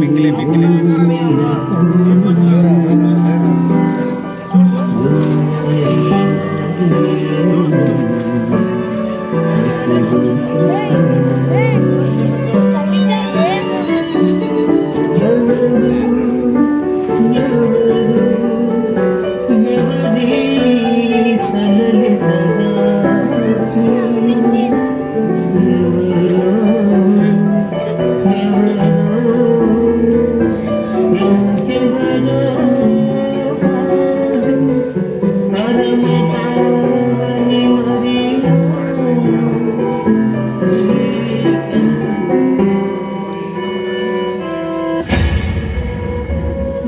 మిక్కిలే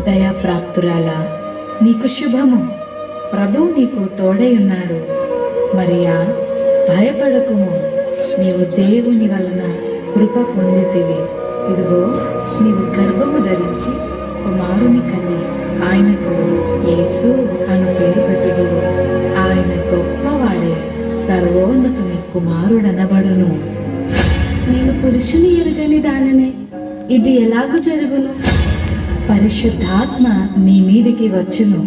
దయాప్రాప్తురాలా, నీకు శుభము. ప్రభువు నీకు తోడై ఉన్నాడు. మరియా, భయపడకుము, నీవు దేవుని వలన కృప పొందితివి. ఇదిగో, నీవు గర్భము ధరించి కుమారుని కని ఆయనకు యేసు అను పేరు పెట్టుదువు. ఆయన గొప్పవాడే, సర్వోన్నతుని కుమారుడనబడును. నేను పురుషుని ఎరుగని దాననే, ఇది ఎలాగూ జరుగును? పరిశుద్ధాత్మ నీ మీదికి వచ్చును,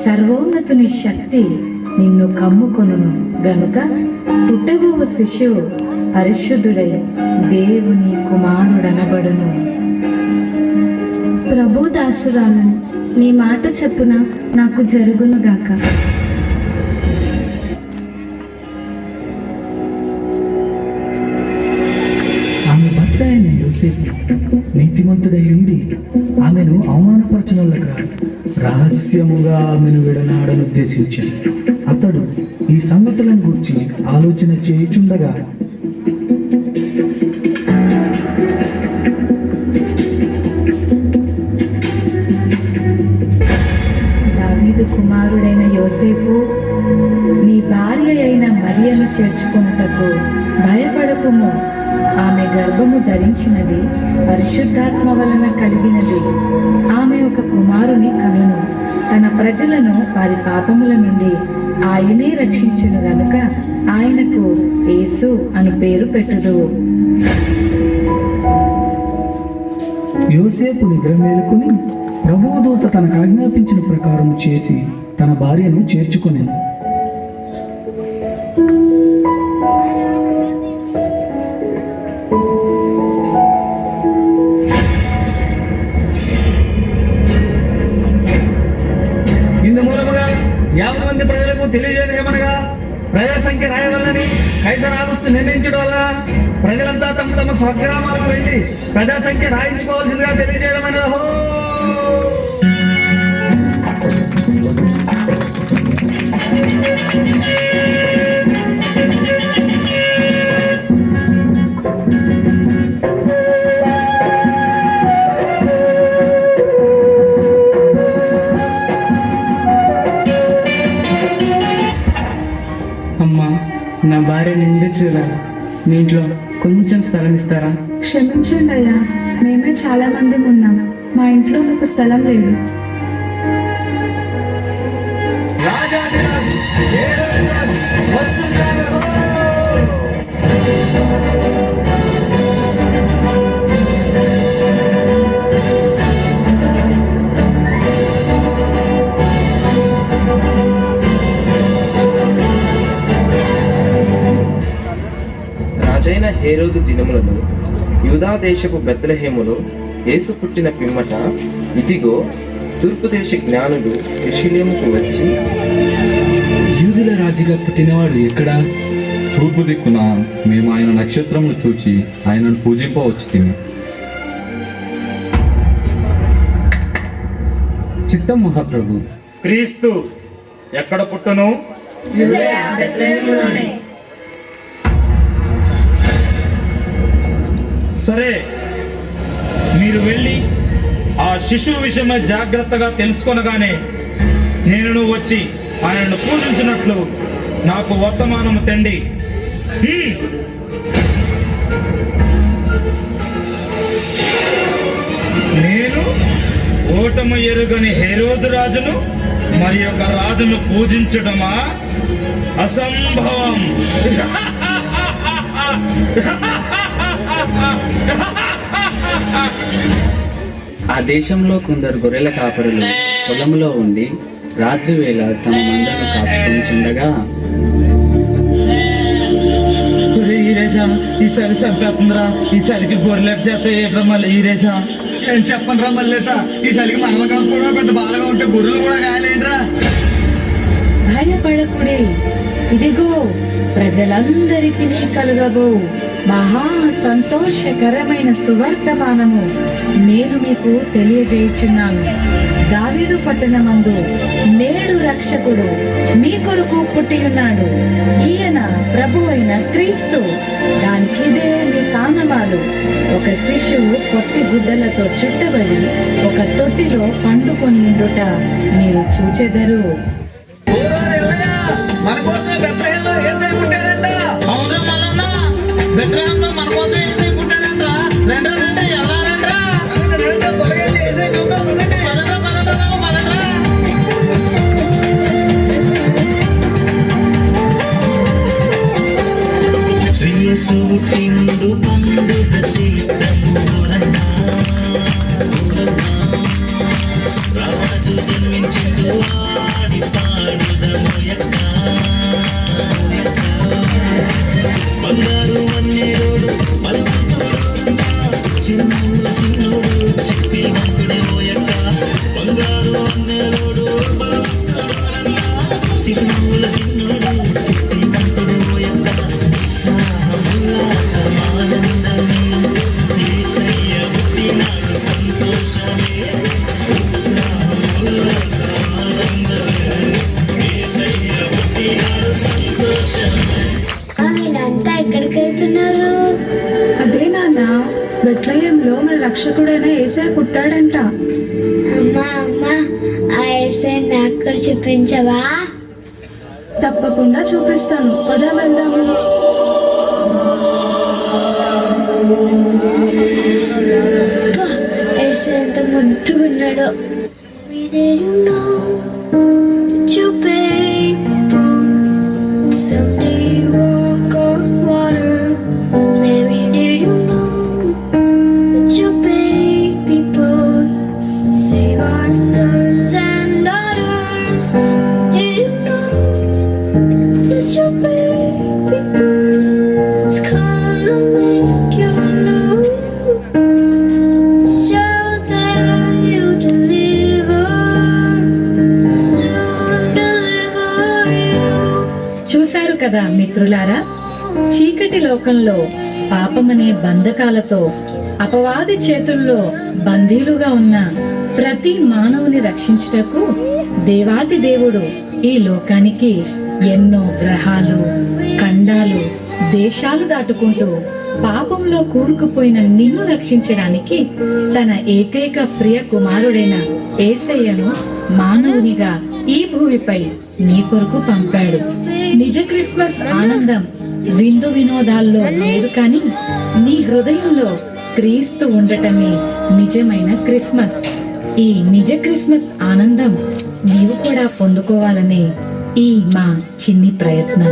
సర్వోన్నతుని శక్తి నిన్ను కమ్ముకొనును గనుక పుట్టబోవు శిశువు పరిశుద్ధుడై దేవుని కుమారుడనబడును. ప్రభు దాసురాలను, నీ మాట చెప్పున నాకు జరుగునుగాక. ఆమె భర్త అయిన యోసేపు నీతిమంతుడై ఉండి ఆమెను అవమానపరచనులక రహస్యముగా ఆమెను విడనాడనుద్దేశించాడు. అతడు ఈ సంగతులను గూర్చి ఆలోచన చేయుచుండగా దావీదు కుమారుడైన యోసేపు, నీ భార్య అయిన మరియను చేర్చుకొనుటకు భయపడకుము. ఆమె గర్భము ధరించినది పరిశుద్ధాత్మ వలన కలిగినది. ఆమె ఒక కుమారుని కనును. తన ప్రజలను వారి పాపముల నుండి ఆయనే రక్షించును గనుక ఆయనకు యేసు అను పేరు పెట్టుదువు. యోసేపు నిద్ర మేలుకుని ప్రభువు దూత తనకు ఆజ్ఞాపించిన ప్రకారం చేసి తన భార్యను చేర్చుకొనెను. ఇందు మూలముగా 50 మంది ప్రజలకు తెలియజేయమనగా, ప్రజా సంఖ్య రాయవల్లని కైసర్ ఆగస్టు నిర్ణయించడం వల్ల ప్రజలంతా తమ తమ స్వగ్రామాలకు వెళ్ళి ప్రజా సంఖ్య రాయించుకోవాల్సిందిగా తెలియజేయడం అనేది. అమ్మా, నా భార్య నిందించుగా మీ ఇంట్లో కొంచెం స్థలం ఇస్తారా? క్షమించండి అయ్యా, మేమే చాలా మంది ఉన్నాం. మా ఇంట్లో మీకు స్థలం లేదు. రాజైన హేరోదు దినములలో యూదా దేశపు బెత్లెహేములో యేసు పుట్టిన పిమ్మట, ఇదిగో, తూర్పు దేశ జ్ఞానులు యెరూషలేముకు వచ్చి, యూదుల రాజుగా పుట్టినవాడు ఎక్కడా? తూర్పు దిక్కున మేము ఆయన నక్షత్రమును చూచి ఆయనను పూజింపవచ్చుతిమి. చిత్తం మహాప్రభు. క్రీస్తు ఎక్కడ పుట్టును? సరే, మీరు వెళ్ళి ఆ శిశువు విషయమై జాగ్రత్తగా తెలుసుకొనగానే నేను వచ్చి ఆయనను పూజించినట్లు నాకు వర్తమానము తెండి. నేను ఓటము ఎరుగని హేరోదు రాజును మరి ఒక రాజును పూజించడమా? అసంభవం. ఆ దేశంలో కొందరు గొర్రెల కాపరులు పొలంలో ఉండి రాత్రి వేళ తమ మందను కాచుకొని చుండగా ఈరేసా ఈసారి చంపేస్తుందిరా ఈసారికి గొర్రెలెట్ చేస్తే ఏట్రా మళ్ళీ ఈరేసా నేను చెప్పను రా మల్లేసా ఈ చలికి మనల్ని కాసుకోవడం పెద్ద బాధగా ఉంటే గొర్రెలు కూడా కాయలేంట్రా. భయపడకుడే, ఇదిగో ప్రజలందరికీ కలుగబో మహా సంతోషకరమైన సువర్తమానము నేను మీకు తెలియజేయుచున్నాను. దావీదు పట్టణమందు నేడు రక్షకుడు మీ కొరకు పుట్టి ఉన్నాడు. ఈయన ప్రభువైన క్రీస్తు. దానికిదే మీ కానవాలు. ఒక శిశువు కొత్తి గుడ్డలతో చుట్టబడి ఒక తొట్టిలో పండుకొని ఉండుట మీరు చూచెదరు. మన కోసమే బెత్లెహేంలో యేసయ్య పుట్టాడంట. అవునా మల్లన్న, బెత్లెహేంలో మన కోసం యేసయ్య పుట్టాడంట. రండి రండి, ఎలా రండ్రా? త్వరగా వెళ్ళి యేసయ్య చూద్దాం. పదండ్రా, పదండ్రా, పదండ్రా. శ్రీయసు పుట్టిండు పండుగ సీతమురన్నా, రాజు జన్మించిండు ఆడి పాడుదమోయక్క. బంగారు వన్నెరోడు చిన్నూల సిన్నోడు శక్తివంతుడే ఓయక్క. బంగారు వన్నెరోడు చిన్నూల సిన్నోడు శక్తివంతుడు ఓయక్క. ఉల్లాసమానందమే యేసయ్య పుట్టినాడు సంతోషమే. యేసయ్య పుట్టినాడు సంతోషమే. వీళ్ళంతా ఎక్కడికి వెళ్తున్నారు? అదే నాన్న, బెత్లెహేంలో మన రక్షకుడైన యేసయ్య పుట్టాడంట. అమ్మా అమ్మా, ఆ యేసయ్య నాకు కూడా చూపించవా? తప్పకుండా చూపిస్తాను, పద వెళ్దాము. యేసయ్య ఎంత ముద్దుగున్నాడో. చూశారు కదా మిత్రులారా, చీకటి లోకంలో పాపమనే బంధకాలతో అపవాది చేతుల్లో బందీలుగా ఉన్న ప్రతి మానవుని రక్షించుటకు దేవాది దేవుడు ఈ లోకానికి ఎన్నో గ్రహాలు, ఖండాలు, దేశాలు దాటుకుంటూ పాపంలో కూరుకుపోయిన నిన్ను రక్షించడానికి తన ఏకైక ప్రియ కుమారుడైన యేసయ్యను మానవునిగా ఈ భూమిపై నీ కొరకు పంపాడు. నిజ క్రిస్మస్ ఆనందం విందు వినోదాల్లో లేదు, కానీ నీ హృదయంలో క్రీస్తు ఉండటమే నిజమైన క్రిస్మస్. ఈ నిజ క్రిస్మస్ ఆనందం నీవు కూడా పొందుకోవాలనే ఈ మా చిన్ని ప్రయత్నం.